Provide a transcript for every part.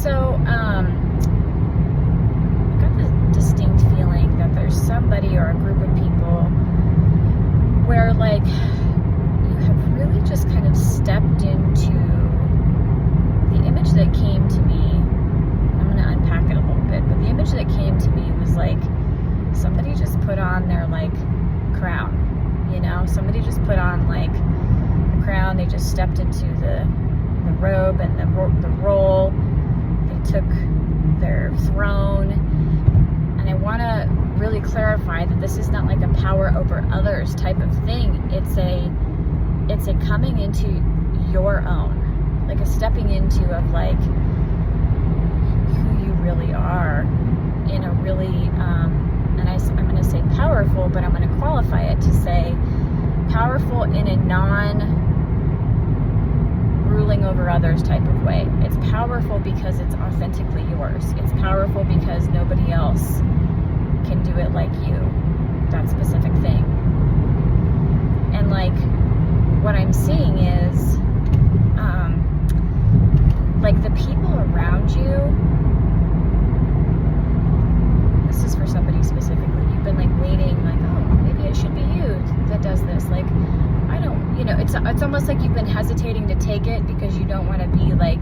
So, I got the distinct feeling that there's somebody or a group of people where, like, you have really just kind of stepped into the image that came to me. I'm going to unpack it a little bit, but the image that came to me was like somebody just put on their, like, crown, you know? Somebody just put on, like, the crown. They just stepped into the robe and the role. They took their throne. And I want to really clarify that this is not like a power over others type of thing. It's a coming into your own, like a stepping into of like who you really are in a really, and I'm going to say powerful, but I'm going to qualify it to say powerful in a non-ruling over others type of way. It's powerful because it's authentically yours. It's powerful because nobody else can do it like you, that specific thing. And like, what I'm seeing is, like the people around you, this is for somebody specifically, you've been like waiting, like, oh, maybe it should be you that does this. Like, I don't, you know, it's almost like you've been hesitating to take it because you don't want to be like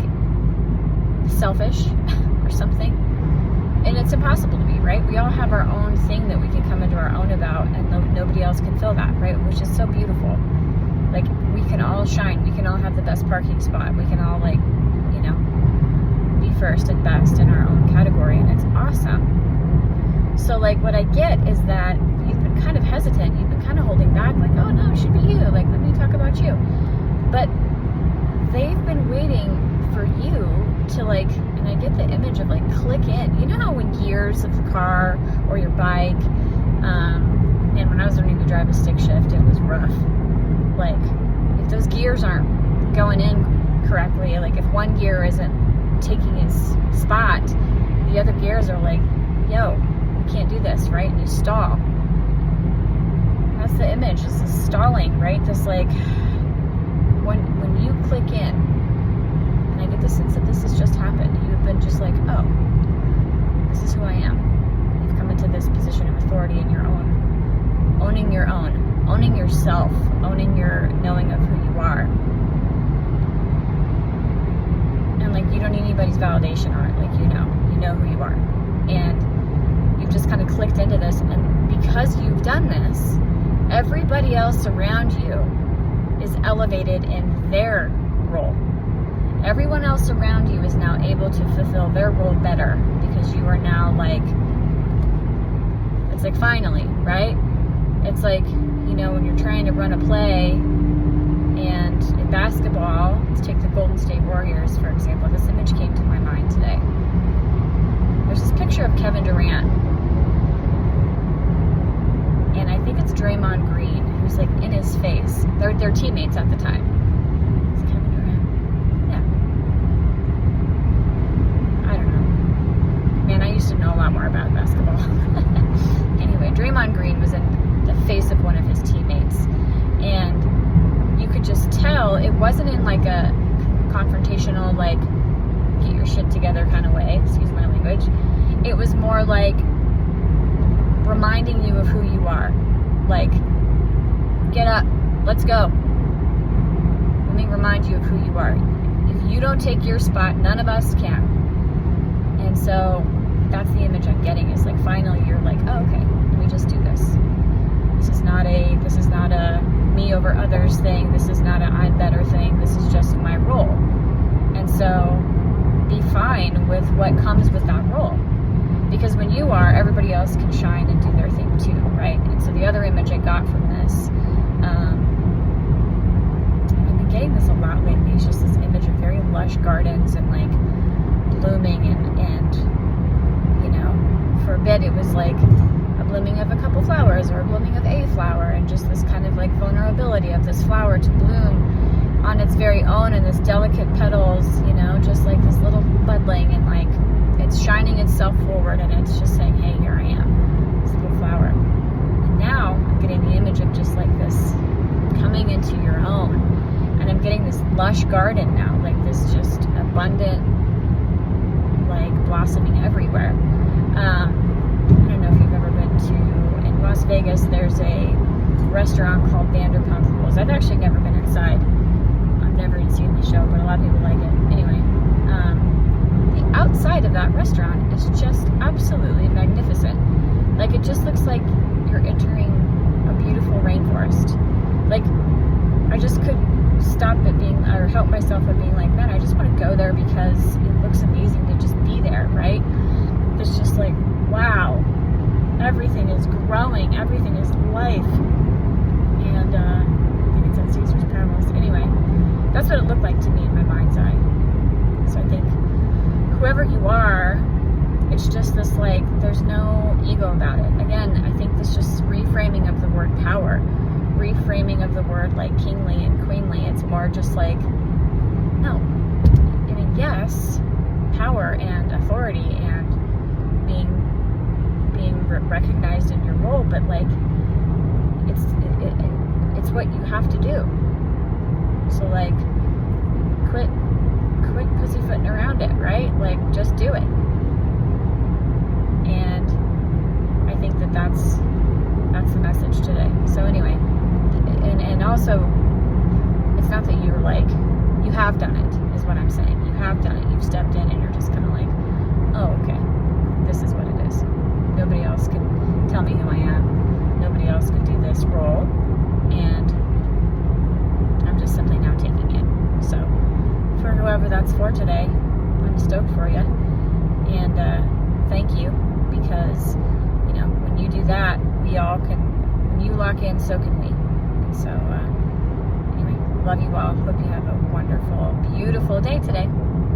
selfish or something. And it's impossible to be, right? We all have our own thing that we can come into our own about, and nobody else can fill that, right? Which is so beautiful. Like, we can all shine. We can all have the best parking spot. We can all, like, you know, be first and best in our own category, and it's awesome. So, like, what I get is that you've been kind of hesitant. You've been kind of holding back, like, oh, no, it should be you. Like, let me talk about you. But they've been waiting for you to, like, and I get the image of, like, click in. You know how when gears of the car or your bike, and when I was learning to drive a stick shift, it was rough. Like, if those gears aren't going in correctly, like if one gear isn't taking its spot, the other gears are like, yo, you can't do this, right? And you stall. That's the image. This is stalling, right? This, like, when you click in, and I get the sense that this has just happened. You've been just like, oh, this is who I am. You've come into this position of authority in your own, owning your own, owning yourself, owning your knowing of who you are. And like, you don't need anybody's validation on it. Like, you know who you are. And you've just kind of clicked into this. And because you've done this, everybody else around you is elevated in their role. Everyone else around you is now able to fulfill their role better because you are now like, it's like finally, right? It's like, you know, when you're trying to run a play, and in basketball, let's take the Golden State Warriors, for example. This image came to my mind today. There's this picture of Kevin Durant, and I think it's Draymond Green, who's like in his face. They're teammates at the time. It's Kevin Durant. Yeah. I don't know. Man, I used to know a lot more about basketball. Anyway, Draymond Green was in the face of one of his teammates, and you could just tell it wasn't in like a confrontational, like, get your shit together kind of way, excuse my language. It was more like reminding you of who you are. Like, get up, let's go. Let me remind you of who you are. If you don't take your spot, none of us can. And so that's the image I'm getting, is like, finally you're like, oh, okay, let me just do this. This is not a me over others thing. This is not a I'm better thing. This is just my role. And so be fine with what comes with that role. Because when you are, everybody else can shine and do their thing too, right? And so the other image I got from this, I've been getting this a lot lately. It's just this image of very lush gardens and like blooming and you know, for a bit it was like a blooming of a couple flowers or a blooming of a flower, and just this kind of like vulnerability of this flower to bloom on its very own and this delicate petals, you know, just like this little budling, and like it's shining itself forward and it's just saying, hey, here I am, this little flower. And now I'm getting the image of just like this coming into your own, and I'm getting this lush garden now, like this just abundant blossoming everywhere. I don't know if you've ever been to, in Las Vegas, there's a restaurant called Vanderpump Rules. I've actually never been inside. I've never even seen the show, but a lot of people like it. Anyway, the outside of that restaurant is just absolutely magnificent. Like, it just looks like you're entering a beautiful rainforest. Like, I just couldn't stop it being, or help myself from being like, man, I just want to go there because it looks amazing to just be there, right? It's just like, wow, everything is growing, everything is life. And I think it's at Caesar's Palace. Anyway, that's what it looked like to me in my mind's eye. So I think whoever you are, it's just this, like, there's no ego about it. Again, I think this just reframing of the word power, reframing of the word like kingly and queenly. It's more just like, no, I mean, yes, power and authority and being recognized in your role, but like, it's what you have to do. So like, quit pussyfooting around it, right? Like, just do it. And I think that's the message today. So anyway, and also, it's not that you're like, you have done it, is what I'm saying. You have done it. You've stepped in and you're just kind of like, oh, okay, this is what it is. Nobody else can tell me who I am. Nobody else can do this role. And I'm just simply now taking it. So for whoever that's for today, I'm stoked for you. And thank you, because, you know, when you do that, we all can, when you lock in, so can we. And so, anyway, love you all. Hope you have a wonderful, beautiful day today.